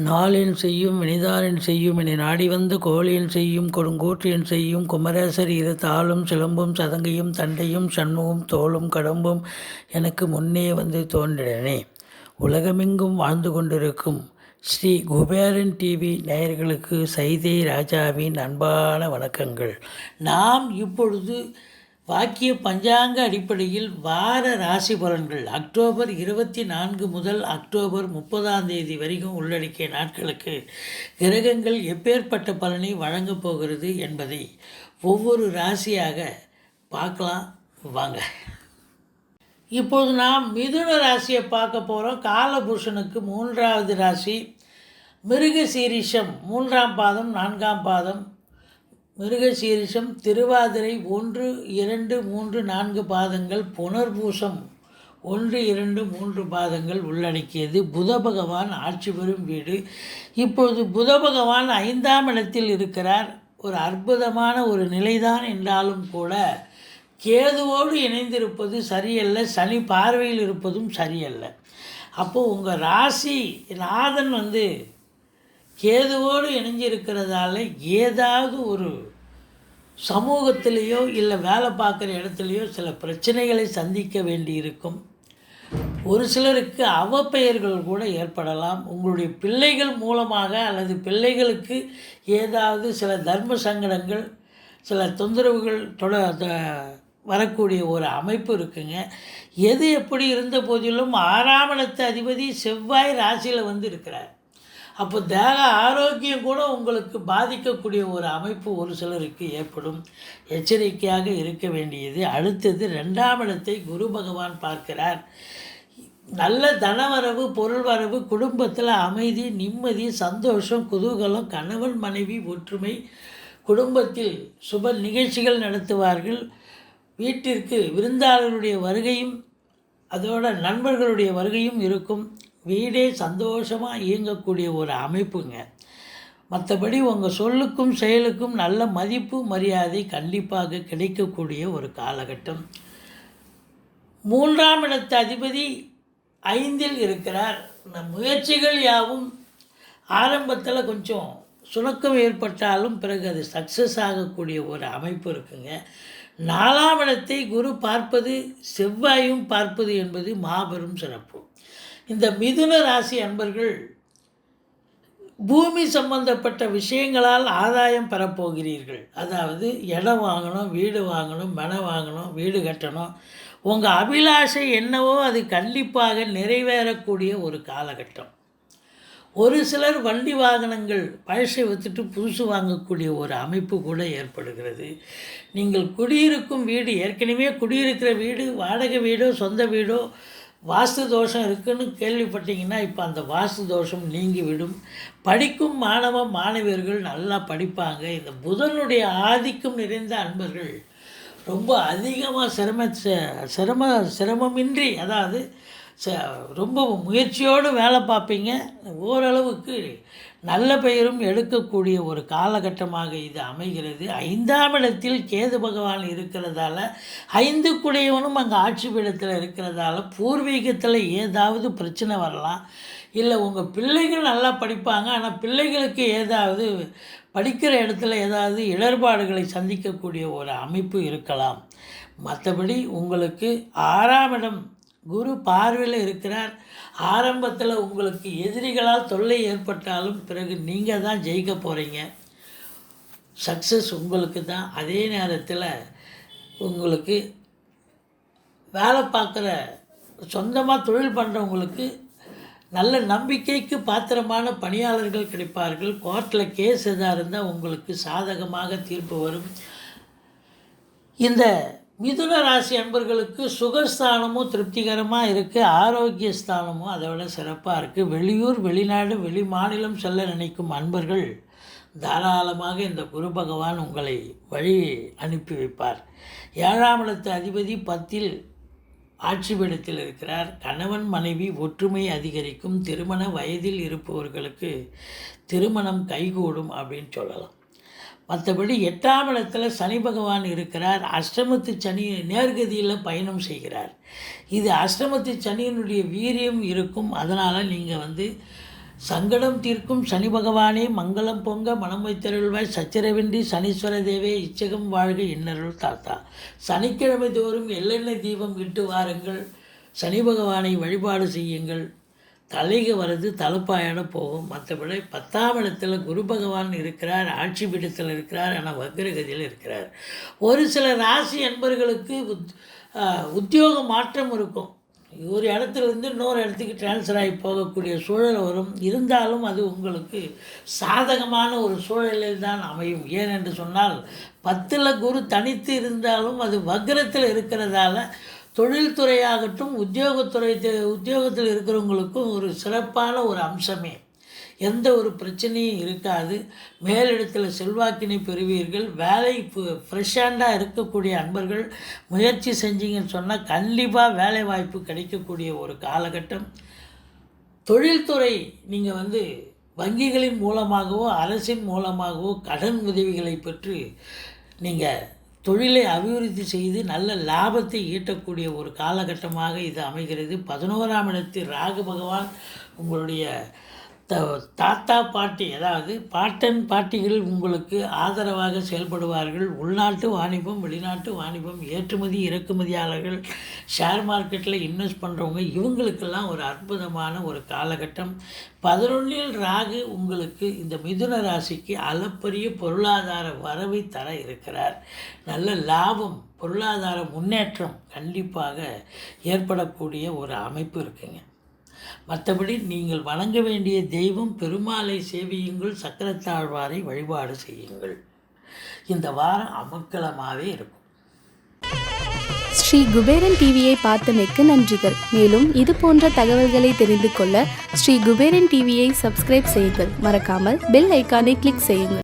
நாளென் செய்யும் வினிதானென் செய்யும் என நாடி வந்த கோளென் செய்யும் கொடுங்கூற்றியன் செய்யும் குமரேசர் இரு தாளும் சிலம்பும் சதங்கையும் தண்டையும் சண்முகம் தோளும் கடம்பும் எனக்கு முன்னே வந்து தோன்றினே. உலகமெங்கும் வாழ்ந்து கொண்டிருக்கும் ஸ்ரீ குபேரன் டிவி நேயர்களுக்கு சைதை ராஜாவின் அன்பான வணக்கங்கள். நாம் இப்பொழுது வாக்கிய பஞ்சாங்க அடிப்படையில் வார ராசி பலன்கள் அக்டோபர் 24 முதல் அக்டோபர் 30 வரைக்கும் உள்ளடக்கிய நாட்களுக்கு கிரகங்கள் எப்பேற்பட்ட பலனை வழங்கப் போகிறது என்பதை ஒவ்வொரு ராசியாக பார்க்கலாம் வாங்க. இப்போது நாம் மிதுன ராசியை பார்க்க போகிறோம். காலபுருஷனுக்கு 3வது ராசி, மிருகசீரிஷம் 3ஆம் பாதம் 4ஆம் பாதம், மிருகசீரிஷம் திருவாதிரை 1, 2, 3, 4 பாதங்கள், புனர்பூசம் 1, 2, 3 பாதங்கள் உள்ளடக்கியது. புத பகவான் ஆட்சி பெறும் வீடு. இப்பொழுது புத பகவான் 5ஆம் இடத்தில் இருக்கிறார். ஒரு அற்புதமான ஒரு நிலைதான் என்றாலும் கூட கேதுவோடு இணைந்திருப்பது சரியல்ல, சனி பார்வையில் இருப்பதும் சரியல்ல. அப்போது உங்கள் ராசி நாதன் கேதுவோடு இணைஞ்சிருக்கிறதால ஏதாவது ஒரு சமூகத்திலேயோ இல்லை வேலை பார்க்குற இடத்துலையோ சில பிரச்சனைகளை சந்திக்க வேண்டியிருக்கும். ஒரு சிலருக்கு அவப்பெயர்கள் கூட ஏற்படலாம். உங்களுடைய பிள்ளைகள் மூலமாக அல்லது பிள்ளைகளுக்கு ஏதாவது சில தர்ம சங்கடங்கள், சில தொந்தரவுகள் வரக்கூடிய ஒரு அமைப்பு இருக்குங்க. எது எப்படி இருந்த போதிலும் 6ஆம் இடத்து அதிபதி செவ்வாய் ராசியில் இருக்கிறார். அப்போ தேக ஆரோக்கியம் கூட உங்களுக்கு பாதிக்கக்கூடிய ஒரு அமைப்பு ஒரு சிலருக்கு ஏற்படும். எச்சரிக்கையாக இருக்க வேண்டியது. அடுத்தது 2ஆம் இடத்தை குரு பகவான் பார்க்கிறார். நல்ல தனவரவு, பொருள் வரவு, குடும்பத்தில் அமைதி, நிம்மதி, சந்தோஷம், குதூகலம், கணவன் மனைவி ஒற்றுமை, குடும்பத்தில் சுப நிகழ்ச்சிகள் நடத்துவார்கள். வீட்டிற்கு விருந்தாளர்களுடைய வருகையும் அதோட நண்பர்களுடைய வருகையும் இருக்கும். வீடே சந்தோஷமாக இயங்கக்கூடிய ஒரு அமைப்புங்க. மற்றபடி உங்கள் சொல்லுக்கும் செயலுக்கும் நல்ல மதிப்பு மரியாதை கண்டிப்பாக கிடைக்கக்கூடிய ஒரு காலகட்டம். 3ஆம் இடத்து அதிபதி 5இல் இருக்கிறார். முயற்சிகள் யாவும் ஆரம்பத்தில் கொஞ்சம் சுணக்கம் ஏற்பட்டாலும் பிறகு அது சக்ஸஸ் ஆகக்கூடிய ஒரு அமைப்பு இருக்குங்க. 4ஆம் இடத்தை குரு பார்ப்பது, செவ்வாயும் பார்ப்பது என்பது மாபெரும் சிறப்பு. இந்த மிதுன ராசி அன்பர்கள் பூமி சம்பந்தப்பட்ட விஷயங்களால் ஆதாயம் பெறப்போகிறீர்கள். அதாவது இடம் வாங்கணும், வீடு வாங்கணும், மனை வாங்கணும், வீடு கட்டணும். உங்கள் அபிலாஷை என்னவோ அது கண்டிப்பாக நிறைவேறக்கூடிய ஒரு காலகட்டம். ஒரு சிலர் வண்டி வாகனங்கள் பழசை விற்றுட்டு புதுசு வாங்கக்கூடிய ஒரு அமைப்பு கூட ஏற்படுகிறது. நீங்கள் குடியிருக்கும் வீடு, ஏற்கனவே குடியிருக்கிற வீடு, வாடகை வீடோ சொந்த வீடோ வாஸ்து தோஷம் இருக்குதுன்னு கேள்விப்பட்டீங்கன்னா இப்போ அந்த வாஸ்து தோஷம் நீங்கிவிடும். படிக்கும் மாணவியர்கள் நல்லா படிப்பாங்க. இந்த புதனுடைய ஆதிக்கம் நிறைந்த அன்பர்கள் ரொம்ப அதிகமாக சிரமமின்றி, அதாவது ரொம்ப முயற்சியோடு வேலை பார்ப்பீங்க. ஓரளவுக்கு நல்ல பெயரும் எடுக்கக்கூடிய ஒரு காலகட்டமாக இது அமைகிறது. 5ஆம் இடத்தில் கேது பகவான் இருக்கிறதால, 5 அங்கே ஆட்சி பீடத்தில் இருக்கிறதால பூர்வீகத்தில் ஏதாவது பிரச்சனை வரலாம். இல்லை உங்கள் பிள்ளைகள் நல்லா படிப்பாங்க, ஆனால் பிள்ளைகளுக்கு ஏதாவது படிக்கிற இடத்துல ஏதாவது இடர்பாடுகளை சந்திக்கக்கூடிய ஒரு அமைப்பு இருக்கலாம். மற்றபடி உங்களுக்கு 6ஆம் இடம் குரு பார்வையில் இருக்கிறார். ஆரம்பத்தில் உங்களுக்கு எதிரிகளால் தொல்லை ஏற்பட்டாலும் பிறகு நீங்கள் தான் ஜெயிக்க போகிறீங்க. சக்ஸஸ் உங்களுக்கு தான். அதே நேரத்தில் உங்களுக்கு வேலை பார்க்குற, சொந்தமாக தொழில் பண்ணுறவங்களுக்கு நல்ல நம்பிக்கைக்கு பாத்திரமான பணியாளர்கள் கிடைப்பார்கள். கோர்ட்டில் கேஸ் எதாக இருந்தால் உங்களுக்கு சாதகமாக தீர்ப்பு வரும். இந்த மிதுன ராசி அன்பர்களுக்கு சுகஸ்தானமும் திருப்திகரமாக இருக்குது. ஆரோக்கிய ஸ்தானமும் அதை விட சிறப்பாக இருக்குது. வெளியூர், வெளிநாடு, வெளி மாநிலம் செல்ல நினைக்கும் அன்பர்கள் தாராளமாக இந்த குரு பகவான் உங்களை வழி அனுப்பி வைப்பார். 7ஆம் இடத்து அதிபதி 10இல் ஆட்சி பீடத்தில் இருக்கிறார். கணவன் மனைவி ஒற்றுமை அதிகரிக்கும். திருமண வயதில் இருப்பவர்களுக்கு திருமணம் கைகூடும் அப்படின்னு சொல்லலாம். மற்றபடி 8ஆம் இடத்துல சனி பகவான் இருக்கிறார். அஷ்டமத்து சனி நேர்கதியில் பயணம் செய்கிறார். இது அஷ்டமத்து சனியினுடைய வீரியம் இருக்கும். அதனால் நீங்கள் சங்கடம் தீர்க்கும் சனி பகவானே மங்களம் பொங்க மனம் வைத்தருள்வாய், சச்சரவின்றி சனீஸ்வர தேவே இச்சகம் வாழ்க இன்னருள் தாத்தா. சனிக்கிழமை தோறும் எள்ளெண்ணெய் தீபம் இட்டு வாருங்கள். சனி பகவானை வழிபாடு செய்யுங்கள். தலைக்கு வர்றது தலைப்பாயோட போகும். மற்றபடி 10ஆம் இடத்துல குரு பகவான் இருக்கிறார். ஆட்சி பீடத்தில் இருக்கிறார். ஆனால் வக்ரகதியில் இருக்கிறார். ஒரு சில ராசி அன்பர்களுக்கு உத்தியோக மாற்றம் இருக்கும். ஒரு இடத்துலேருந்து இன்னொரு இடத்துக்கு டிரான்ஸ்ஃபர் ஆகி போகக்கூடிய சூழல் வரும். இருந்தாலும் அது உங்களுக்கு சாதகமான ஒரு சூழலில் தான் அமையும். ஏனென்று சொன்னால் 10ல் குரு தனித்து இருந்தாலும் அது வக்ரத்தில் இருக்கிறதால தொழில்துறையாகட்டும் உத்தியோகத்தில் இருக்கிறவங்களுக்கும் ஒரு சிறப்பான ஒரு அம்சமே. எந்த ஒரு பிரச்சனையும் இருக்காது. மேலிடத்தில் செல்வாக்கினை பெறுவீர்கள். வேலை ஃப்ரெஷ்ஷாண்டாக இருக்கக்கூடிய அன்பர்கள் முயற்சி செஞ்சீங்கன்னு சொன்னால் கண்டிப்பாக வேலை வாய்ப்பு கிடைக்கக்கூடிய ஒரு காலகட்டம். தொழில்துறை நீங்கள் வங்கிகளின் மூலமாகவோ அரசின் மூலமாகவோ கடன் உதவிகளை பெற்று நீங்கள் தொழிலை அபிவிருத்தி செய்து நல்ல லாபத்தை ஈட்டக்கூடிய ஒரு காலகட்டமாக இது அமைகிறது. 11ஆம் இடத்தில் ராகு பகவான் உங்களுடைய தாத்தா பாட்டி, அதாவது பாட்டன் பாட்டிகள் உங்களுக்கு ஆதரவாக செயல்படுவார்கள். உள்நாட்டு வாணிபம், வெளிநாட்டு வாணிபம், ஏற்றுமதி இறக்குமதியாளர்கள், ஷேர் மார்க்கெட்டில் இன்வெஸ்ட் பண்ணுறவங்க, இவங்களுக்கெல்லாம் ஒரு அற்புதமான ஒரு காலகட்டம். 11இல் ராகு உங்களுக்கு இந்த மிதுன ராசிக்கு அளப்பரிய பொருளாதார வரவை தர இருக்கிறார். நல்ல லாபம், பொருளாதார முன்னேற்றம் கண்டிப்பாக ஏற்படக்கூடிய ஒரு அமைப்பு இருக்குங்க. மற்றபடி நீங்கள் வணங்க வேண்டிய தெய்வம் பெருமாளை சேவியுங்கள், சக்கரத்தாழ்வாரை வழிபாடு செய்யுங்கள். இந்த வாரம் அமர்க்கலமாகவே இருக்கும். ஸ்ரீ குபேரன் டிவியை பார்த்தமைக்கு நன்றிகள். மேலும் இது போன்ற தகவல்களை தெரிந்து கொள்ள ஸ்ரீ குபேரன் டிவியை சப்ஸ்கிரைப் செய்யுங்கள். மறக்காமல் பெல் ஐக்கானை கிளிக் செய்யுங்கள்.